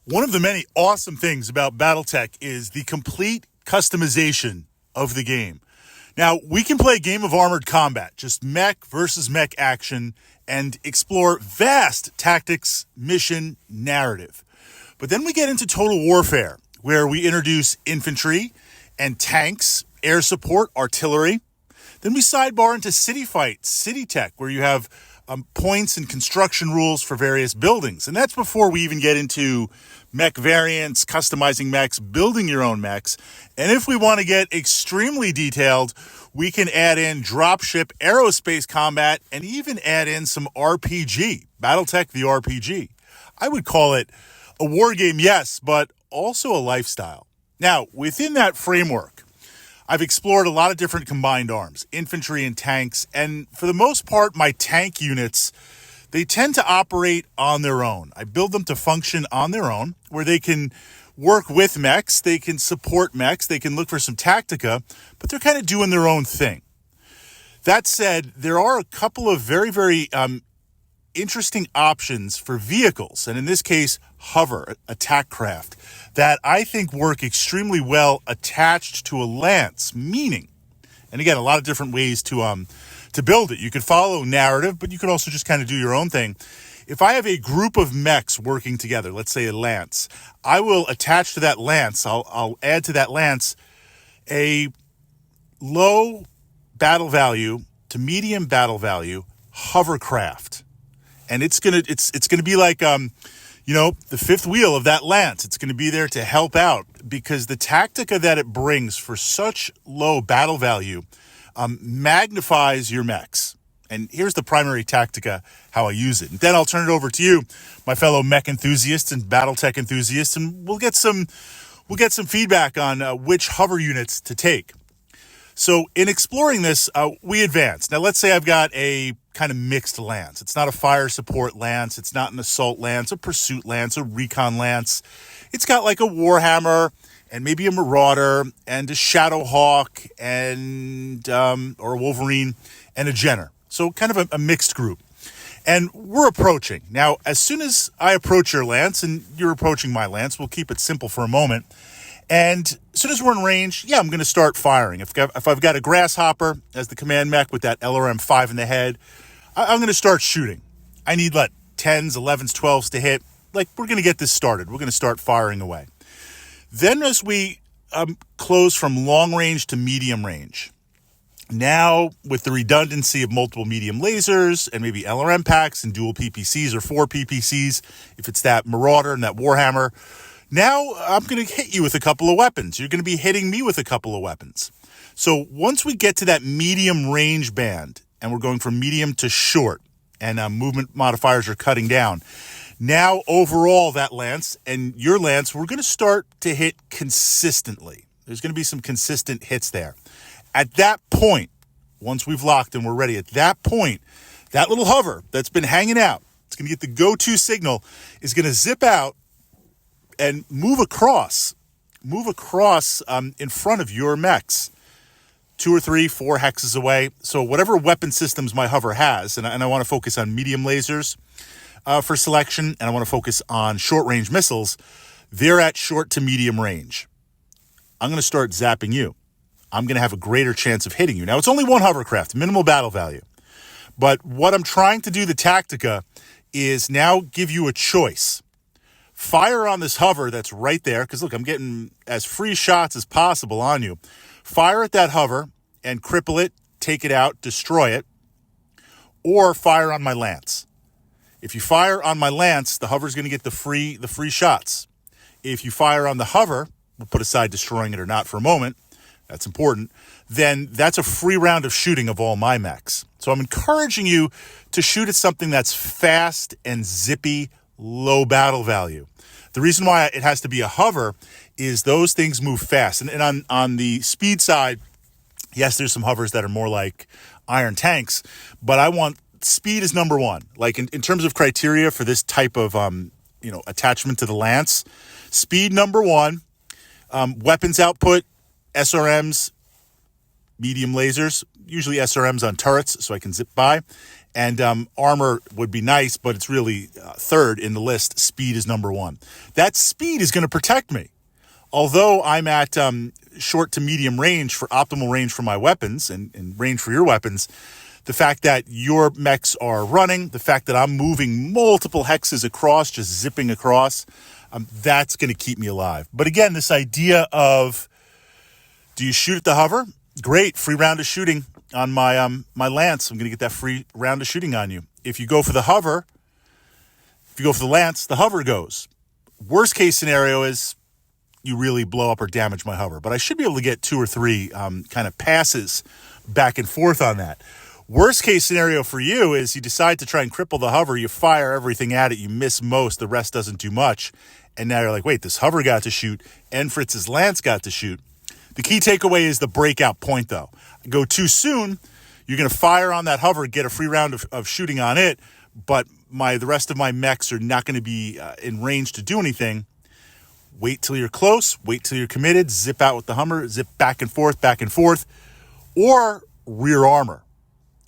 One of the many awesome things about Battletech is the complete customization of the game. Now, we can play a game of armored combat, just mech versus mech action, and explore vast tactics, mission, narrative. But then we get into total warfare, where we introduce infantry and tanks, air support, artillery. Then we sidebar into city fight, city tech, where you have points and construction rules for various buildings. And that's before we even get into mech variants, customizing mechs, building your own mechs. And if we want to get extremely detailed, we can add in dropship, aerospace combat, and even add in some RPG, Battletech the RPG. I would call it a war game, yes, but also a lifestyle. Now, within that framework, I've explored a lot of different combined arms, infantry and tanks, and for the most part, my tank units, they tend to operate on their own. I build them to function on their own, where they can work with mechs, they can support mechs, they can look for some tactica, but they're kind of doing their own thing. That said, there are a couple of very interesting options for vehicles, and in this case, hover, attack craft, that I think work extremely well attached to a lance, meaning, and again, a lot of different ways to build it. You could follow narrative, but you could also just kind of do your own thing. If I have a group of mechs working together, let's say a lance, I will attach to that lance, I'll add to that lance a low battle value to medium battle value hovercraft. And it's gonna be like the fifth wheel of that lance. It's gonna be there to help out because the tactica that it brings for such low battle value magnifies your mechs. And here's the primary tactica, how I use it. And then I'll turn it over to you, my fellow mech enthusiasts and Battletech enthusiasts, and we'll get some feedback on which hover units to take. So in exploring this, we advance. Now let's say I've got a kind of mixed lance. It's not a fire support lance. It's not an assault lance, a pursuit lance, a recon lance. It's got like a Warhammer and maybe a Marauder and a Shadowhawk and or a Wolverine and a Jenner. So kind of a mixed group. And we're approaching. Now, as soon as I approach your lance and you're approaching my lance, we'll keep it simple for a moment. And as soon as we're in range, I'm going to start firing. If I've got a Grasshopper as the command mech with that LRM-5 in the head, I'm going to start shooting. I need, 10s, 11s, 12s to hit. We're going to get this started. We're going to start firing away. Then as we close from long range to medium range, now with the redundancy of multiple medium lasers and maybe LRM packs and dual PPCs or 4 PPCs, if it's that Marauder and that Warhammer, now I'm going to hit you with a couple of weapons. You're going to be hitting me with a couple of weapons. So once we get to that medium range band, and we're going from medium to short, and movement modifiers are cutting down, now overall that lance and your lance, we're going to start to hit consistently. There's going to be some consistent hits there. At that point, once we've locked and we're ready, at that point, that little hover that's been hanging out, it's going to get the go-to signal, is going to zip out and move across in front of your mechs, 2 or 3, 4 hexes away. So whatever weapon systems my hover has, and I want to focus on medium lasers for selection, and I want to focus on short-range missiles, they're at short to medium range. I'm going to start zapping you. I'm going to have a greater chance of hitting you. Now, it's only one hovercraft, minimal battle value. But what I'm trying to do, the tactica, is now give you a choice. Fire on this hover that's right there, because look, I'm getting as free shots as possible on you. Fire at that hover and cripple it, take it out, destroy it, or fire on my lance. If you fire on my lance, the hover's going to get the free shots. If you fire on the hover, we'll put aside destroying it or not for a moment, that's important, then that's a free round of shooting of all my mechs. So I'm encouraging you to shoot at something that's fast and zippy, low battle value. The reason why it has to be a hover is those things move fast. And on the speed side, yes, there's some hovers that are more like iron tanks, but I want speed is number one. In terms of criteria for this type of attachment to the lance, speed number one, weapons output, SRMs, medium lasers, usually SRMs on turrets so I can zip by, And armor would be nice, but it's really third in the list. Speed is number one. That speed is going to protect me. Although I'm at short to medium range for optimal range for my weapons and range for your weapons, the fact that your mechs are running, the fact that I'm moving multiple hexes across, just zipping across, that's going to keep me alive. But again, this idea of, do you shoot at the hover? Great, free round of shooting on my my lance. I'm going to get that free round of shooting on you. If you go for the hover, if you go for the lance, the hover goes. Worst case scenario is you really blow up or damage my hover. But I should be able to get 2 or 3 kind of passes back and forth on that. Worst case scenario for you is you decide to try and cripple the hover. You fire everything at it. You miss most. The rest doesn't do much. And now you're like, wait, this hover got to shoot and Fritz's lance got to shoot. The key takeaway is the breakout point, though. Go too soon, you're going to fire on that hover, get a free round of shooting on it, but the rest of my mechs are not going to be in range to do anything. Wait till you're close, wait till you're committed, zip out with the Hummer, zip back and forth, or rear armor,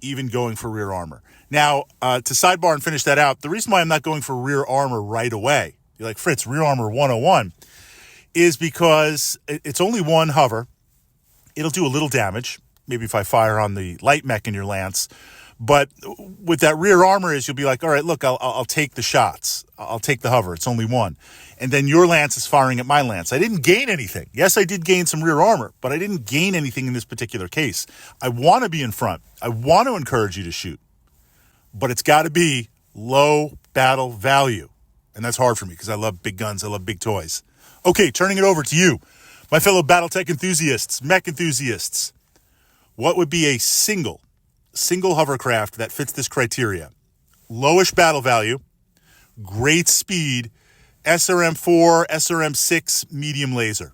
even going for rear armor. Now, to sidebar and finish that out, the reason why I'm not going for rear armor right away, you're like, Fritz, rear armor 101, is because it's only one hover. It'll do a little damage, maybe if I fire on the light mech in your lance. But with that rear armor is you'll be like, all right, look, I'll take the shots. I'll take the hover. It's only one. And then your lance is firing at my lance. I didn't gain anything. Yes, I did gain some rear armor, but I didn't gain anything in this particular case. I want to be in front. I want to encourage you to shoot. But it's got to be low battle value. And that's hard for me because I love big guns. I love big toys. Okay, turning it over to you, my fellow Battletech enthusiasts, mech enthusiasts. What would be a single hovercraft that fits this criteria? Lowish battle value, great speed, SRM4, SRM6, medium laser.